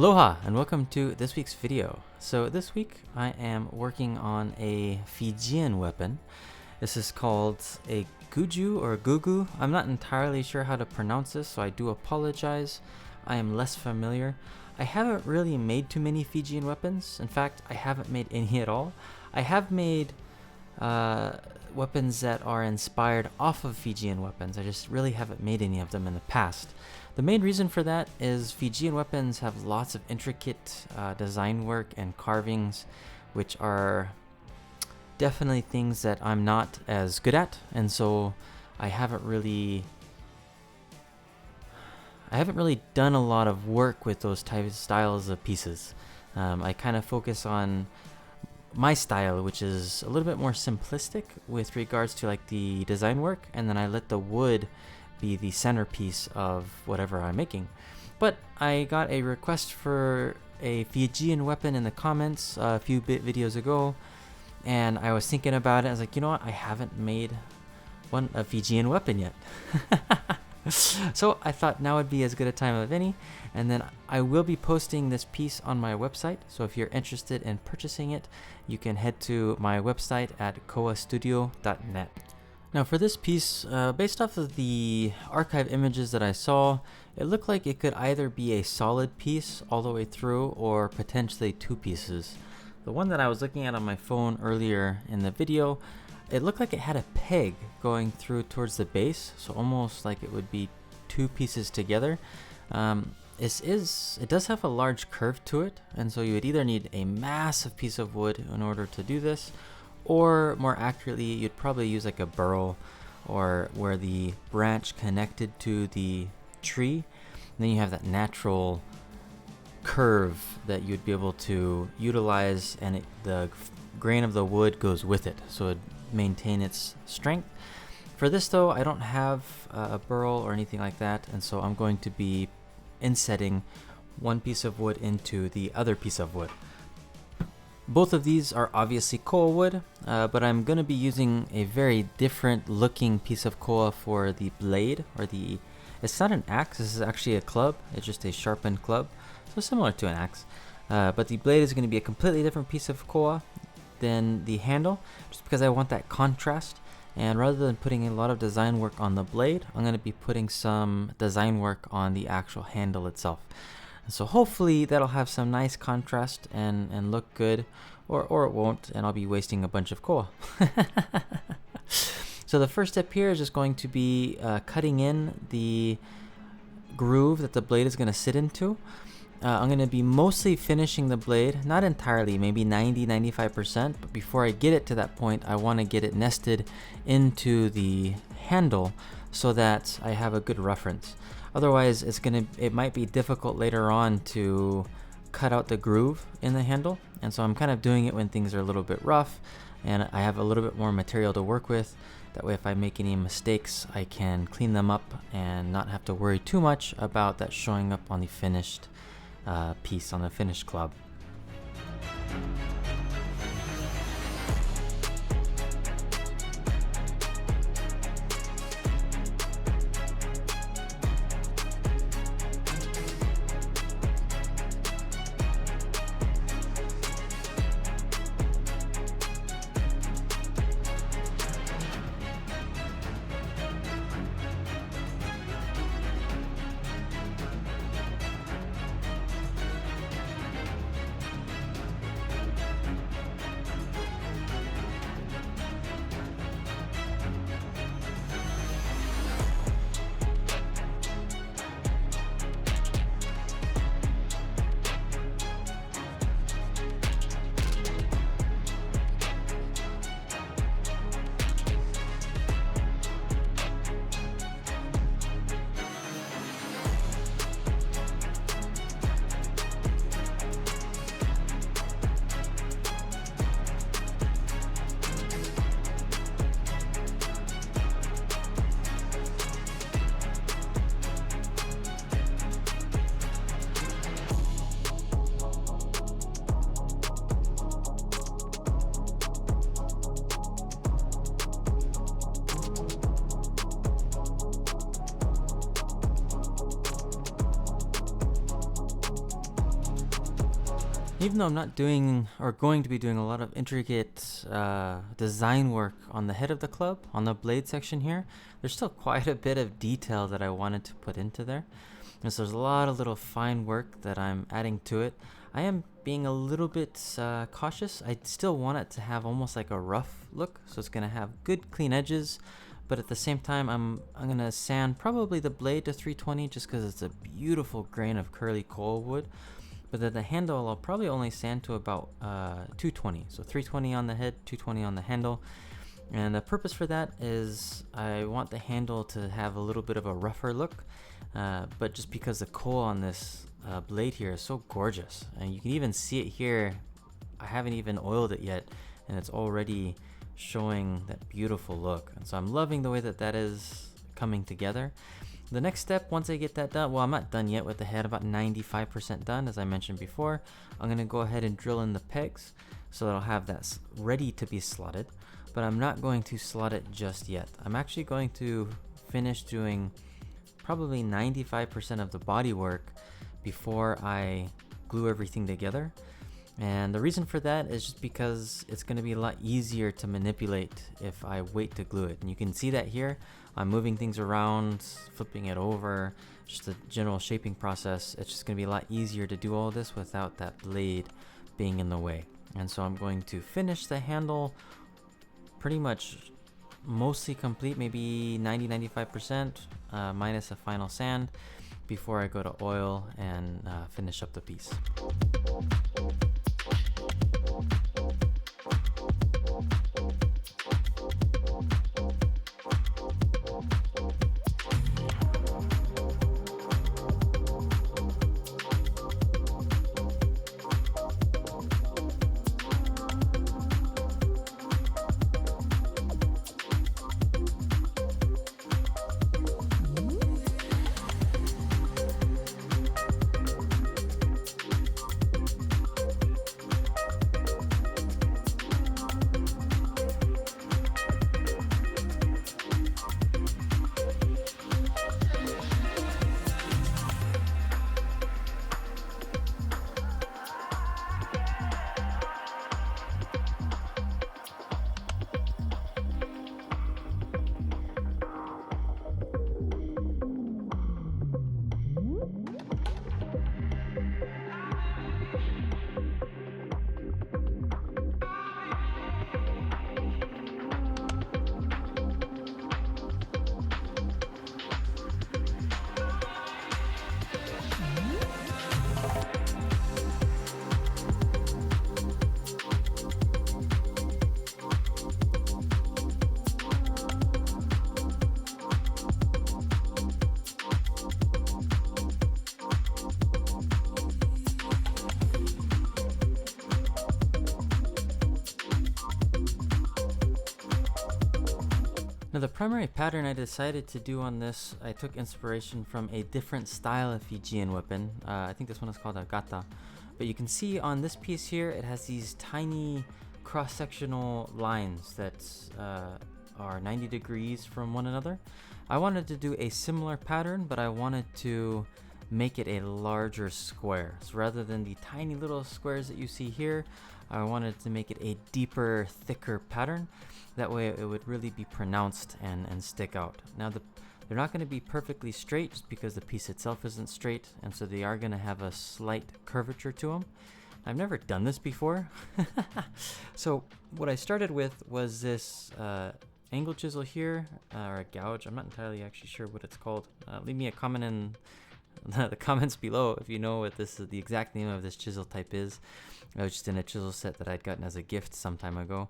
Aloha and welcome to this week's video. So this week I am working on a Fijian weapon. This is called a Gugu or Gugu. I'm not entirely sure how to pronounce this, so I do apologize. I am less familiar. I haven't really made too many Fijian weapons. In fact, I haven't made any at all. I have made weapons that are inspired off of Fijian weapons. I just really haven't made any of them in the past. The main reason for that is Fijian weapons have lots of intricate design work and carvings, which are definitely things that I'm not as good at, and so I haven't really done a lot of work with those types of styles of pieces. I kind of focus on my style, which is a little bit more simplistic with regards to like the design work, and then I let the wood be the centerpiece of whatever I'm making. But I got a request for a Fijian weapon in the comments a few videos ago, and I was thinking about it. I was like, you know what, I haven't made a Fijian weapon yet. So I thought now would be as good a time of any, and then I will be posting this piece on my website, so if you're interested in purchasing it, you can head to my website at koastudio.net. Now for this piece, based off of the archive images that I saw, it looked like it could either be a solid piece all the way through or potentially two pieces. The one that I was looking at on my phone earlier in the video, it looked like it had a peg going through towards the base, so almost like it would be two pieces together. It does have a large curve to it, and so you would either need a massive piece of wood in order to do this, or more accurately, you'd probably use like a burl or where the branch connected to the tree, and then you have that natural curve that you'd be able to utilize, and the grain of the wood goes with it, so it'd maintain its strength. For this though, I don't have a burl or anything like that, and so I'm going to be insetting one piece of wood into the other piece of wood. Both of these are obviously koa wood, but I'm going to be using a very different looking piece of koa for the blade, or it's not an axe, this is actually a club, it's just a sharpened club, so similar to an axe. But the blade is going to be a completely different piece of koa than the handle, just because I want that contrast, and rather than putting a lot of design work on the blade, I'm going to be putting some design work on the actual handle itself. So hopefully that'll have some nice contrast and look good, or it won't, and I'll be wasting a bunch of koa. So the first step here is just going to be cutting in the groove that the blade is going to sit into. I'm going to be mostly finishing the blade, not entirely, maybe 90-95%, but before I get it to that point, I want to get it nested into the handle so that I have a good reference. Otherwise, it might be difficult later on to cut out the groove in the handle, and so I'm kind of doing it when things are a little bit rough and I have a little bit more material to work with. That way, if I make any mistakes, I can clean them up and not have to worry too much about that showing up on the finished piece, on the finished club. Even though I'm not doing or going to be doing a lot of intricate design work on the head of the club, on the blade section here, there's still quite a bit of detail that I wanted to put into there. And so there's a lot of little fine work that I'm adding to it. I am being a little bit cautious. I still want it to have almost like a rough look, so it's going to have good clean edges, but at the same time I'm going to sand probably the blade to 320 just because it's a beautiful grain of curly coal wood. But then the handle I'll probably only sand to about 220. So 320 on the head, 220 on the handle. And the purpose for that is I want the handle to have a little bit of a rougher look. But just because the coal on this blade here is so gorgeous. And you can even see it here. I haven't even oiled it yet. And it's already showing that beautiful look. And so I'm loving the way that that is coming together. The next step, once I get that done, well, I'm not done yet with the head, about 95% done, as I mentioned before. I'm going to go ahead and drill in the pegs so that I'll have that ready to be slotted, but I'm not going to slot it just yet. I'm actually going to finish doing probably 95% of the body work before I glue everything together. And the reason for that is just because it's going to be a lot easier to manipulate if I wait to glue it. And you can see that here. I'm moving things around, flipping it over, just the general shaping process. It's just going to be a lot easier to do all this without that blade being in the way. And so I'm going to finish the handle pretty much mostly complete, maybe 90-95% minus a final sand before I go to oil and finish up the piece. Now the primary pattern I decided to do on this, I took inspiration from a different style of Fijian weapon. I think this one is called a gata. But you can see on this piece here, it has these tiny cross-sectional lines that are 90 degrees from one another. I wanted to do a similar pattern, but I wanted to make it a larger square. So rather than the tiny little squares that you see here, I wanted to make it a deeper, thicker pattern. That way it would really be pronounced and stick out. Now they're not going to be perfectly straight just because the piece itself isn't straight, and so they are going to have a slight curvature to them. I've never done this before. So what I started with was this angle chisel here, or a gouge. I'm not entirely actually sure what it's called. Leave me a comment in the comments below if you know what the exact name of this chisel type is. I was just in a chisel set that I'd gotten as a gift some time ago.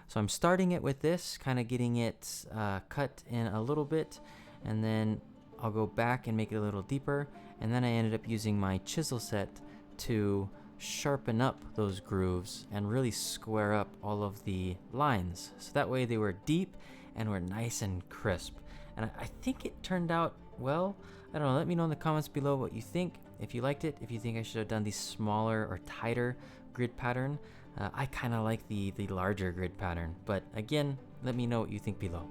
So I'm starting it with this, kind of getting it cut in a little bit, and then I'll go back and make it a little deeper, and then I ended up using my chisel set to sharpen up those grooves and really square up all of the lines. So that way they were deep and were nice and crisp. And I think it turned out well. I don't know, let me know in the comments below what you think. If you liked it, if you think I should have done the smaller or tighter grid pattern. I kind of like the larger grid pattern, but again, let me know what you think below.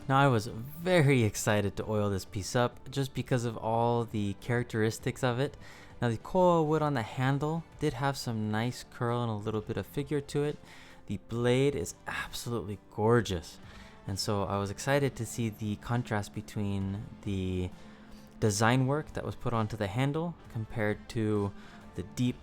Now I was very excited to oil this piece up just because of all the characteristics of it. Now the koa wood on the handle did have some nice curl and a little bit of figure to it. The blade is absolutely gorgeous. And so I was excited to see the contrast between the design work that was put onto the handle compared to the deep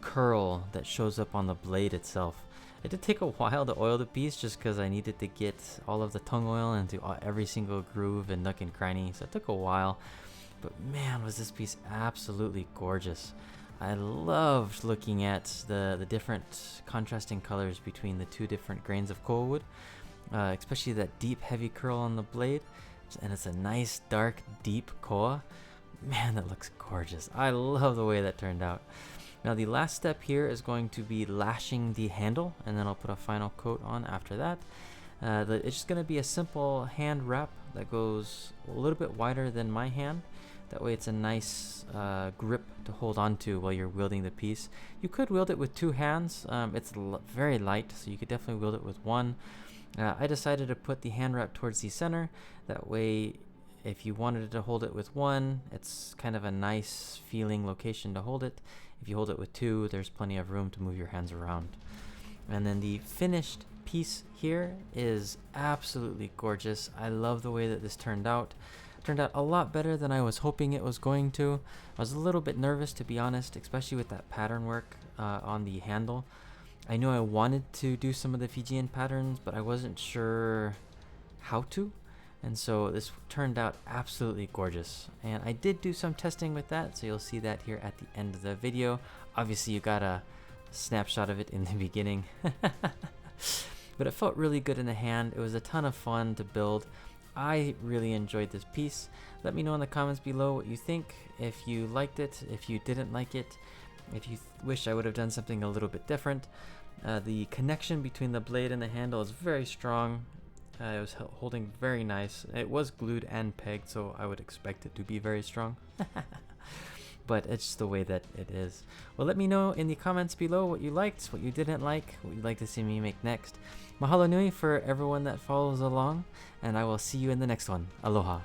curl that shows up on the blade itself. It did take a while to oil the piece just because I needed to get all of the tongue oil into every single groove and nook and cranny, so it took a while. But man, was this piece absolutely gorgeous. I loved looking at the different contrasting colors between the two different grains of koa wood, especially that deep heavy curl on the blade, and it's a nice dark deep koa. Man, that looks gorgeous. I love the way that turned out. Now the last step here is going to be lashing the handle, and then I'll put a final coat on after that. It's just going to be a simple hand wrap that goes a little bit wider than my hand. That way it's a nice grip to hold on to while you're wielding the piece. You could wield it with two hands. It's very light, so you could definitely wield it with one. I decided to put the hand wrap towards the center. That way, if you wanted to hold it with one, it's kind of a nice feeling location to hold it. If you hold it with two, there's plenty of room to move your hands around. And then the finished piece here is absolutely gorgeous. I love the way that this turned out. It turned out a lot better than I was hoping it was going to. I was a little bit nervous, to be honest, especially with that pattern work on the handle. I knew I wanted to do some of the Fijian patterns, but I wasn't sure how to. And so this turned out absolutely gorgeous. And I did do some testing with that, so you'll see that here at the end of the video. Obviously you got a snapshot of it in the beginning. But it felt really good in the hand. It was a ton of fun to build. I really enjoyed this piece. Let me know in the comments below what you think. If you liked it, if you didn't like it, if you wish I would have done something a little bit different. The connection between the blade and the handle is very strong. It was holding very nice. It was glued and pegged, so I would expect it to be very strong. But it's just the way that it is. Well, let me know in the comments below what you liked, what you didn't like, what you'd like to see me make next. Mahalo Nui for everyone that follows along, and I will see you in the next one. Aloha.